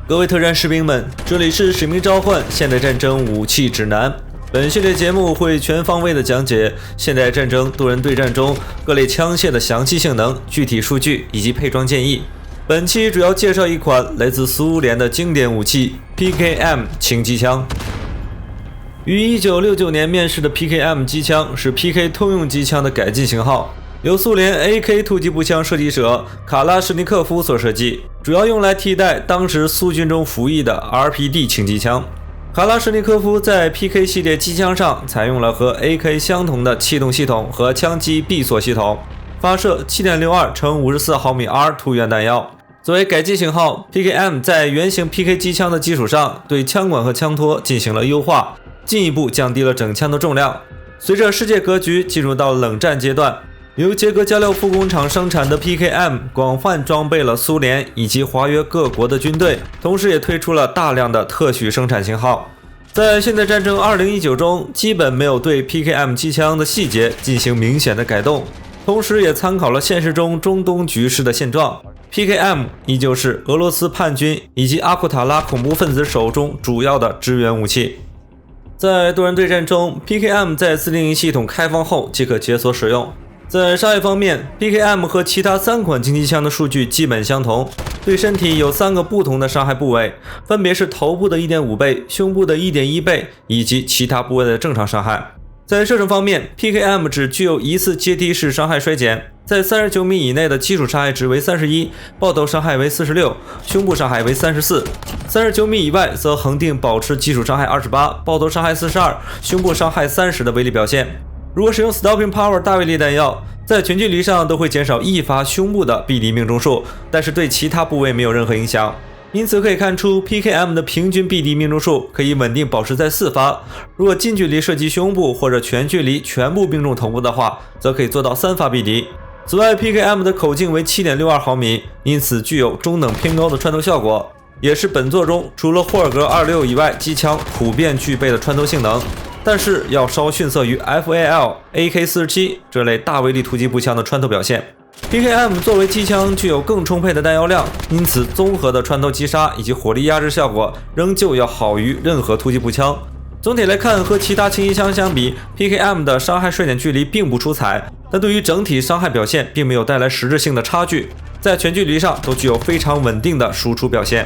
各位特战士兵们，这里是使命召唤现代战争武器指南。本系列节目会全方位的讲解现代战争多人对战中各类枪械的详细性能、具体数据以及配装建议。本期主要介绍一款来自苏联的经典武器 PKM 轻机枪。于1969年面世的 PKM 机枪是 PK 通用机枪的改进型号，由苏联 AK 突击步枪设计者卡拉什尼科夫所设计，主要用来替代当时苏军中服役的 RPD 轻机枪。卡拉什尼科夫在 PK 系列机枪上采用了和 AK 相同的气动系统和枪机闭锁系统，发射 7.62 乘54毫米 R 突源弹药。作为改进型号 ，PKM 在原型 PK 机枪的基础上，对枪管和枪托进行了优化，进一步降低了整枪的重量。随着世界格局进入到冷战阶段，由捷克加廖夫工厂生产的 PKM 广泛装备了苏联以及华约各国的军队，同时也推出了大量的特许生产型号。在现代战争2019中，基本没有对 PKM 机枪的细节进行明显的改动，同时也参考了现实中中东局势的现状。PKM 依旧是俄罗斯叛军以及阿库塔拉恐怖分子手中主要的支援武器。在多人对战中， PKM 在自定义系统开放后即可解锁使用。在伤害方面， PKM 和其他3款轻机枪的数据基本相同，对身体有3个不同的伤害部位，分别是头部的 1.5 倍、胸部的 1.1 倍以及其他部位的正常伤害。在射程方面， PKM 只具有一次阶梯式伤害衰减，在39米以内的基础伤害值为31，爆头伤害为46，胸部伤害为34。39米以外则恒定保持基础伤害28，爆头伤害42，胸部伤害30的威力表现。如果使用 Stopping Power 大威力弹药，在全距离上都会减少1发胸部的臂敌命中数，但是对其他部位没有任何影响。因此可以看出 PKM 的平均臂敌命中数可以稳定保持在4发，如果近距离射击胸部或者全距离全部命中头部的话，则可以做到3发臂敌。此外 PKM 的口径为 7.62 毫米，因此具有中等偏高的穿透效果，也是本作中除了霍尔格26以外机枪普遍具备的穿透性能，但是要稍逊色于 FAL、AK-47 这类大威力突击步枪的穿透表现。PKM 作为机枪具有更充沛的弹药量，因此综合的穿透击杀以及火力压制效果仍旧要好于任何突击步枪。总体来看，和其他轻机枪相比， PKM 的伤害衰减距离并不出彩，但对于整体伤害表现并没有带来实质性的差距，在全距离上都具有非常稳定的输出表现。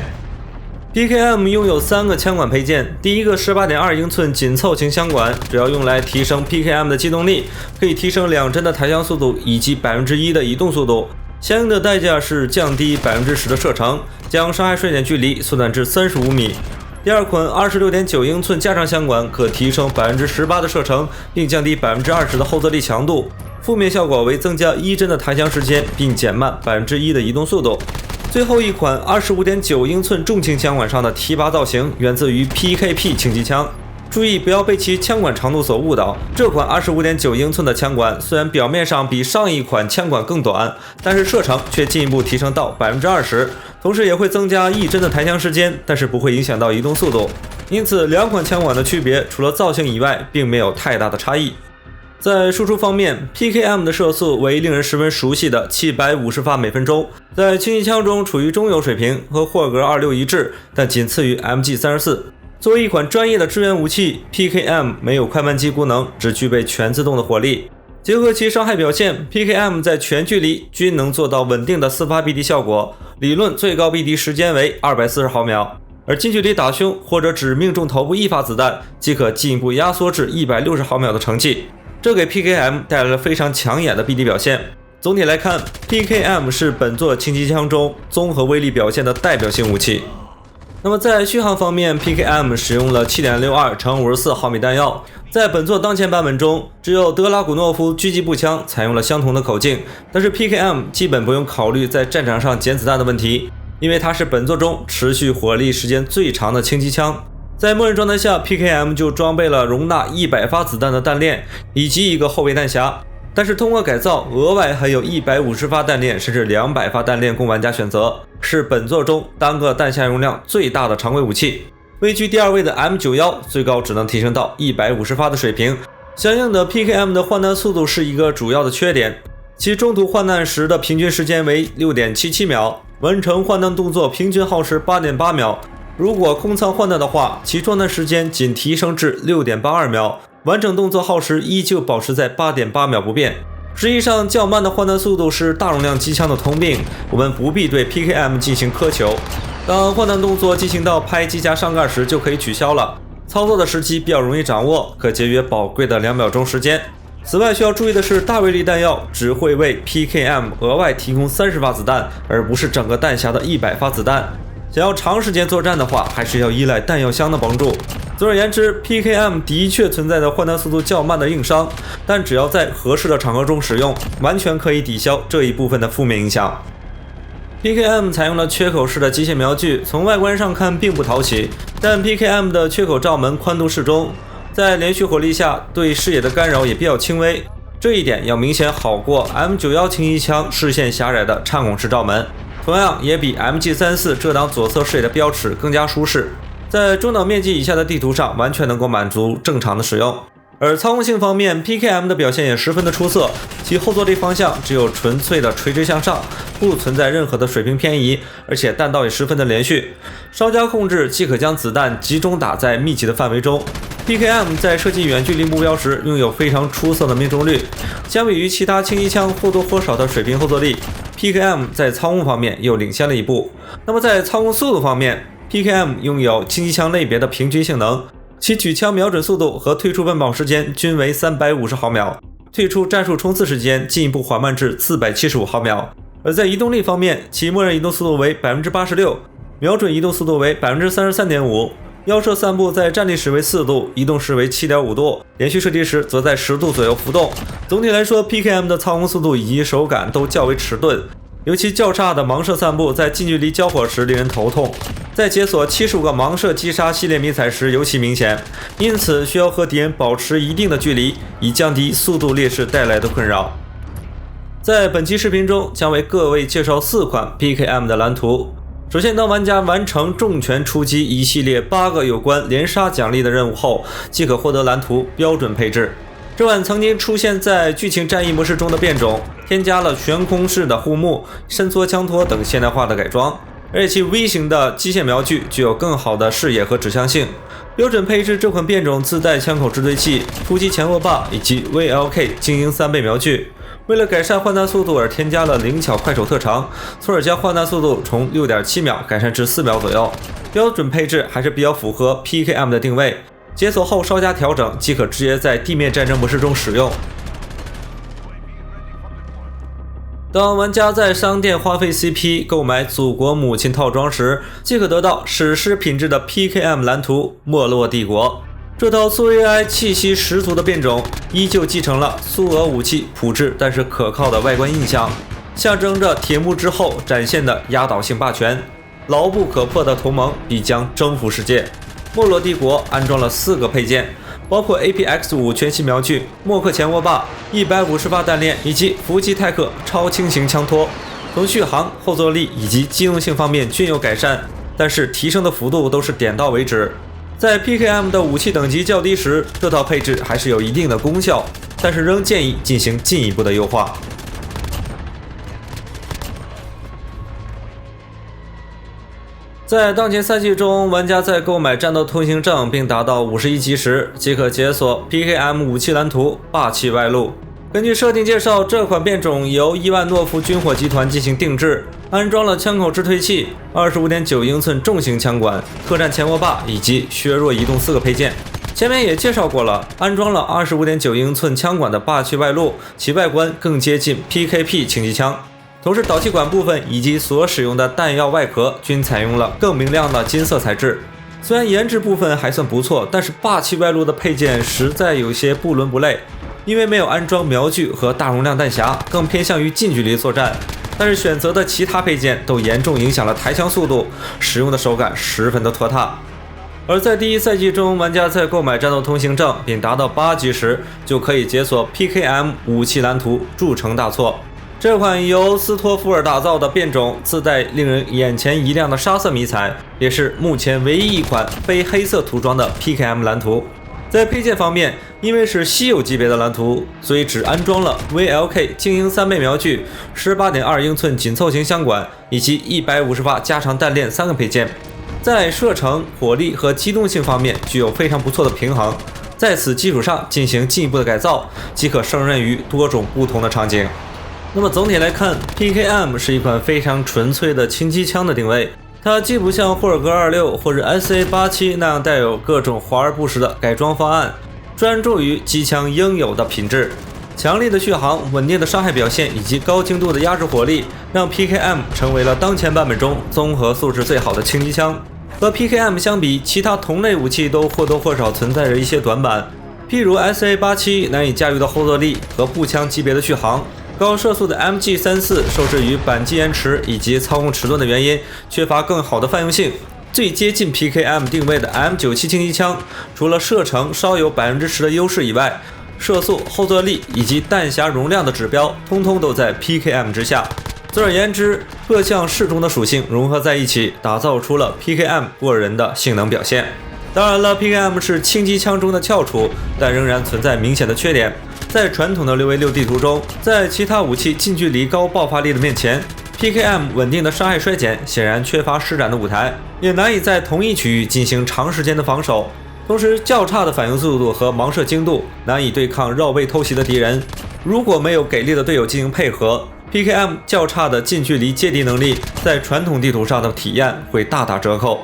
PKM 拥有3个枪管配件，第一个 18.2 英寸紧凑型枪管，主要用来提升 PKM 的机动力，可以提升2帧的抬降速度以及 1% 的移动速度，相应的代价是降低 10% 的射程，将伤害衰减距离缩短至35米。第二款 26.9 英寸加长枪管可提升 18% 的射程，并降低 20% 的后坐力强度，负面效果为增加1帧的抬降时间，并减慢 1% 的移动速度。最后一款 25.9 英寸重型枪管上的提拔造型源自于 PKP 轻机枪，注意不要被其枪管长度所误导。这款 25.9 英寸的枪管虽然表面上比上一款枪管更短，但是射程却进一步提升到 20%， 同时也会增加1帧的抬降时间，但是不会影响到移动速度。因此2款枪管的区别除了造型以外并没有太大的差异。在输出方面， PKM 的射速为令人十分熟悉的750发每分钟，在轻机枪中处于中游水平，和霍尔格26一致，但仅次于 MG34。作为一款专业的支援武器， PKM 没有快慢机功能，只具备全自动的火力。结合其伤害表现， PKM 在全距离均能做到稳定的4发臂敌效果，理论最高臂敌时间为240毫秒，而近距离打胸或者只命中头部1发子弹，即可进一步压缩至160毫秒的成绩，这给 PKM 带来了非常抢眼的臂敌表现。总体来看， PKM 是本作轻机枪中综合威力表现的代表性武器。那么在续航方面， PKM 使用了 7.62 乘54毫米弹药，在本作当前版本中，只有德拉古诺夫狙击步枪采用了相同的口径，但是 PKM 基本不用考虑在战场上捡子弹的问题。因为它是本作中持续火力时间最长的轻机枪。在默认状态下 ，PKM 就装备了容纳100发子弹的弹链以及一个后备弹匣，但是通过改造，额外还有150发弹链甚至200发弹链供玩家选择，是本作中单个弹匣容量最大的常规武器。位居第2位的 M91 最高只能提升到150发的水平，相应的 PKM 的换弹速度是一个主要的缺点，其中途换弹时的平均时间为 6.77 秒，完成换弹动作平均耗时 8.8 秒。如果空仓换弹的话，其装弹时间仅提升至 6.82 秒，完整动作耗时依旧保持在 8.8 秒不变。实际上，较慢的换弹速度是大容量机枪的通病，我们不必对 PKM 进行苛求。当换弹动作进行到拍机夹上盖时就可以取消了，操作的时机比较容易掌握，可节约宝贵的2秒钟时间。此外需要注意的是，大威力弹药只会为 PKM 额外提供30发子弹，而不是整个弹匣的100发子弹。想要长时间作战的话，还是要依赖弹药箱的帮助。总而言之 ，PKM 的确存在着换弹速度较慢的硬伤，但只要在合适的场合中使用，完全可以抵消这一部分的负面影响。PKM 采用了缺口式的机械瞄具，从外观上看并不讨喜，但 PKM 的缺口罩门宽度适中，在连续火力下对视野的干扰也比较轻微，这一点要明显好过 M91 轻机枪视线狭窄的颤孔式罩门。同样也比 MG34 遮挡左侧视野的标尺更加舒适，在中岛面积以下的地图上完全能够满足正常的使用。而操控性方面 ，PKM 的表现也十分的出色，其后坐力方向只有纯粹的垂直向上，不存在任何的水平偏移，而且弹道也十分的连续。稍加控制即可将子弹集中打在密集的范围中。PKM 在射击远距离目标时拥有非常出色的命中率，相比于其他轻机枪或多或少的水平后坐力 ，PKM 在操控方面又领先了一步。那么在操控速度方面 ，PKM 拥有轻机枪类别的平均性能，其举枪瞄准速度和退出奔跑时间均为350毫秒，退出战术冲刺时间进一步缓慢至475毫秒。而在移动力方面，其默认移动速度为 86%， 瞄准移动速度为 33.5%。腰射散步在站立时为4度，移动时为 7.5 度，连续射击时则在10度左右浮动。总体来说 ，PKM 的操控速度以及手感都较为迟钝，尤其较差的盲射散步在近距离交火时令人头痛，在解锁75个盲射击杀系列迷彩时尤其明显，因此需要和敌人保持一定的距离，以降低速度劣势带来的困扰。在本期视频中，将为各位介绍4款 PKM 的蓝图。首先，当玩家完成重拳出击一系列8个有关连杀奖励的任务后，即可获得蓝图标准配置。这款曾经出现在剧情战役模式中的变种，添加了悬空式的护目、伸缩枪托等现代化的改装，而且其 V 型的机械瞄具具有更好的视野和指向性。标准配置这款变种自带枪口支对器、突击前握把以及 VLK 精英3倍瞄具。为了改善换弹速度而添加了灵巧快手特长，从而将换弹速度从 6.7 秒改善至4秒左右。标准配置还是比较符合 PKM 的定位，解锁后稍加调整即可直接在地面战争模式中使用。当玩家在商店花费 CP 购买祖国母亲套装时，即可得到史诗品质的 PKM 蓝图没落帝国。这套苏 AI 气息十足的变种依旧继承了苏俄武器朴质但是可靠的外观印象，象征着铁幕之后展现的压倒性霸权，牢不可破的同盟必将征服世界。没落帝国安装了4个配件，包括 APX5 全息瞄具、默克前握把、150发弹链以及伏击泰克超轻型枪托。从续航、后坐力以及机动性方面均有改善，但是提升的幅度都是点到为止。在 PKM 的武器等级较低时，这套配置还是有一定的功效，但是仍建议进行进一步的优化。在当前赛季中，玩家在购买战斗通行证并达到51级时，即可解锁 PKM 武器蓝图霸气外露。根据设定介绍，这款变种由伊万诺夫军火集团进行定制，安装了枪口支退器、25.9英寸重型枪管、特战前握把以及削弱移动4个配件。前面也介绍过了，安装了25.9英寸枪管的霸气外露，其外观更接近 PKP 轻机枪。同时导气管部分以及所使用的弹药外壳均采用了更明亮的金色材质。虽然颜值部分还算不错，但是霸气外露的配件实在有些不伦不类。因为没有安装瞄具和大容量弹匣，更偏向于近距离作战。但是选择的其他配件都严重影响了抬枪速度，使用的手感十分的拖沓。而在第一赛季中，玩家在购买战斗通行证并达到8级时，就可以解锁 PKM 武器蓝图，铸成大错。这款由斯托夫尔打造的变种，自带令人眼前一亮的沙色迷彩，也是目前唯一一款非黑色涂装的 PKM 蓝图。在配件方面，因为是稀有级别的蓝图，所以只安装了 VLK 精英3倍瞄具、18.2英寸紧凑型枪管以及150发加长弹链3个配件，在射程、火力和机动性方面具有非常不错的平衡。在此基础上进行进一步的改造，即可胜任于多种不同的场景。那么总体来看 ，PKM 是一款非常纯粹的轻机枪的定位。它既不像霍尔格26或者 SA87 那样带有各种华而不实的改装方案，专注于机枪应有的品质。强力的续航、稳定的伤害表现以及高精度的压制火力，让 PKM 成为了当前版本中综合素质最好的轻机枪。和 PKM 相比，其他同类武器都或多或少存在着一些短板，譬如 SA87 难以驾驭的后坐力和步枪级别的续航。高射速的 MG34 受制于扳机延迟以及操控迟钝的原因，缺乏更好的泛用性。最接近 PKM 定位的 M97 轻机枪，除了射程稍有10%的优势以外，射速、后坐力以及弹匣容量的指标，通通都在 PKM 之下。总而言之，各项适中的属性融合在一起，打造出了 PKM 过人的性能表现。当然了 ，PKM 是轻机枪中的翘楚，但仍然存在明显的缺点。在传统的6v6地图中，在其他武器近距离高爆发力的面前 ，PKM 稳定的伤害衰减显然缺乏施展的舞台，也难以在同一区域进行长时间的防守。同时，较差的反应速度和盲射精度难以对抗绕位偷袭的敌人。如果没有给力的队友进行配合， PKM 较差的近距离接敌能力在传统地图上的体验会大打折扣。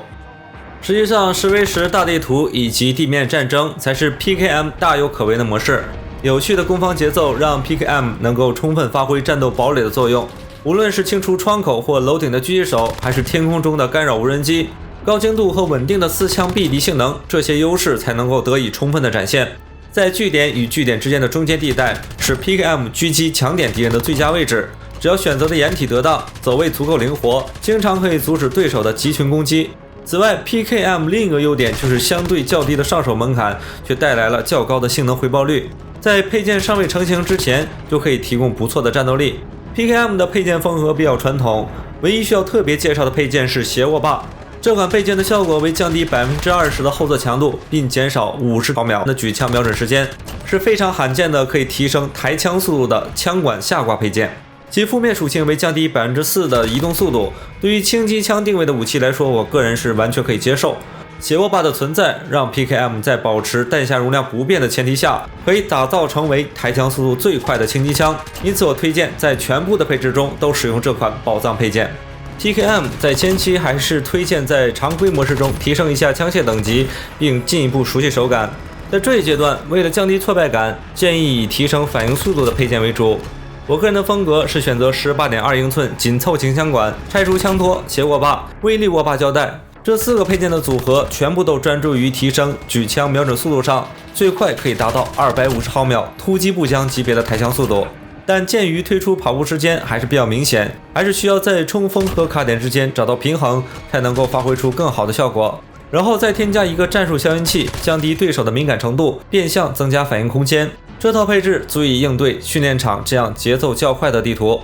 实际上，10v10大地图以及地面战争才是 PKM 大有可为的模式。有趣的攻防节奏让 PKM 能够充分发挥战斗堡垒的作用。无论是清除窗口或楼顶的狙击手，还是天空中的干扰无人机，高精度和稳定的四枪避敌性能，这些优势才能够得以充分的展现。在据点与据点之间的中间地带，是 PKM 狙击强点敌人的最佳位置。只要选择的掩体得当，走位足够灵活，经常可以阻止对手的集群攻击。此外 ，PKM 另一个优点就是相对较低的上手门槛，却带来了较高的性能回报率。在配件尚未成型之前，就可以提供不错的战斗力。PKM 的配件风格比较传统，唯一需要特别介绍的配件是斜握把。这款配件的效果为降低20%的后坐强度，并减少50毫秒的举枪瞄准时间，是非常罕见的可以提升抬枪速度的枪管下挂配件。其负面属性为降低4%的移动速度，对于轻机枪定位的武器来说，我个人是完全可以接受。斜握把的存在，让 PKM 在保持弹匣容量不变的前提下，可以打造成为抬枪速度最快的轻机枪。因此，我推荐在全部的配置中都使用这款宝藏配件。PKM 在前期还是推荐在常规模式中提升一下枪械等级，并进一步熟悉手感。在这一阶段，为了降低挫败感，建议以提升反应速度的配件为主。我个人的风格是选择18.2英寸紧凑型枪管、拆除枪托、斜握把、威力握把胶带。这4个配件的组合全部都专注于提升举枪瞄准速度上，最快可以达到250毫秒突击步枪级别的抬枪速度。但鉴于推出跑步时间还是比较明显，还是需要在冲锋和卡点之间找到平衡，才能够发挥出更好的效果。然后再添加一个战术消音器，降低对手的敏感程度，变相增加反应空间。这套配置足以应对训练场这样节奏较快的地图。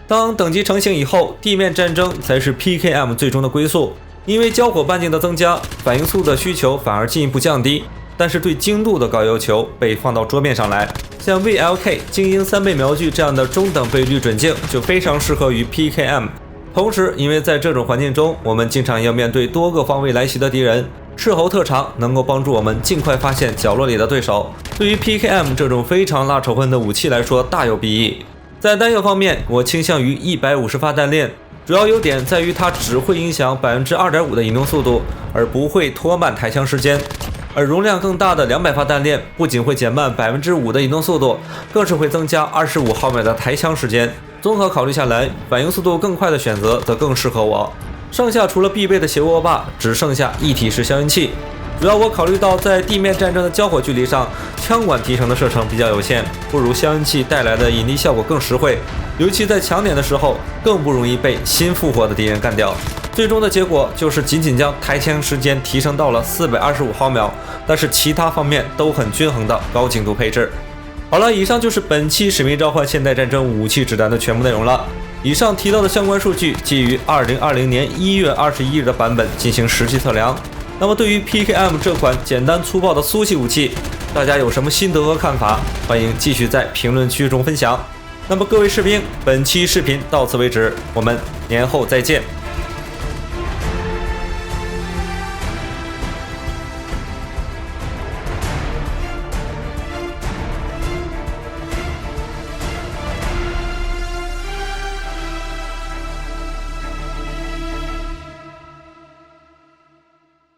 当等级成型以后，地面战争才是 PKM 最终的归宿。因为交火半径的增加，反应速度的需求反而进一步降低，但是对精度的高要求被放到桌面上来。像 VLK 精英3倍瞄具这样的中等倍率准镜就非常适合于 PKM。同时，因为在这种环境中，我们经常要面对多个方位来袭的敌人，斥候特长能够帮助我们尽快发现角落里的对手，对于 PKM 这种非常辣仇恨的武器来说大有裨益。在弹药方面，我倾向于150发弹链。主要优点在于它只会影响2.5%的移动速度，而不会拖慢抬枪时间。而容量更大的200发弹链不仅会减慢5%的移动速度，更是会增加25毫秒的抬枪时间。综合考虑下来，反应速度更快的选择则更适合我。剩下除了必备的斜握把，只剩下一体式消音器。主要我考虑到在地面战争的交火距离上，枪管提升的射程比较有限，不如消音器带来的引力效果更实惠，尤其在强点的时候，更不容易被新复活的敌人干掉。最终的结果就是仅仅将抬枪时间提升到了425毫秒，但是其他方面都很均衡的高精度配置。好了，以上就是本期《使命召唤：现代战争武器指南》的全部内容了。以上提到的相关数据基于2020年1月21日的版本进行实际测量。那么对于 PKM 这款简单粗暴的苏系武器，大家有什么心得和看法？欢迎继续在评论区中分享。那么各位士兵，本期视频到此为止，我们年后再见。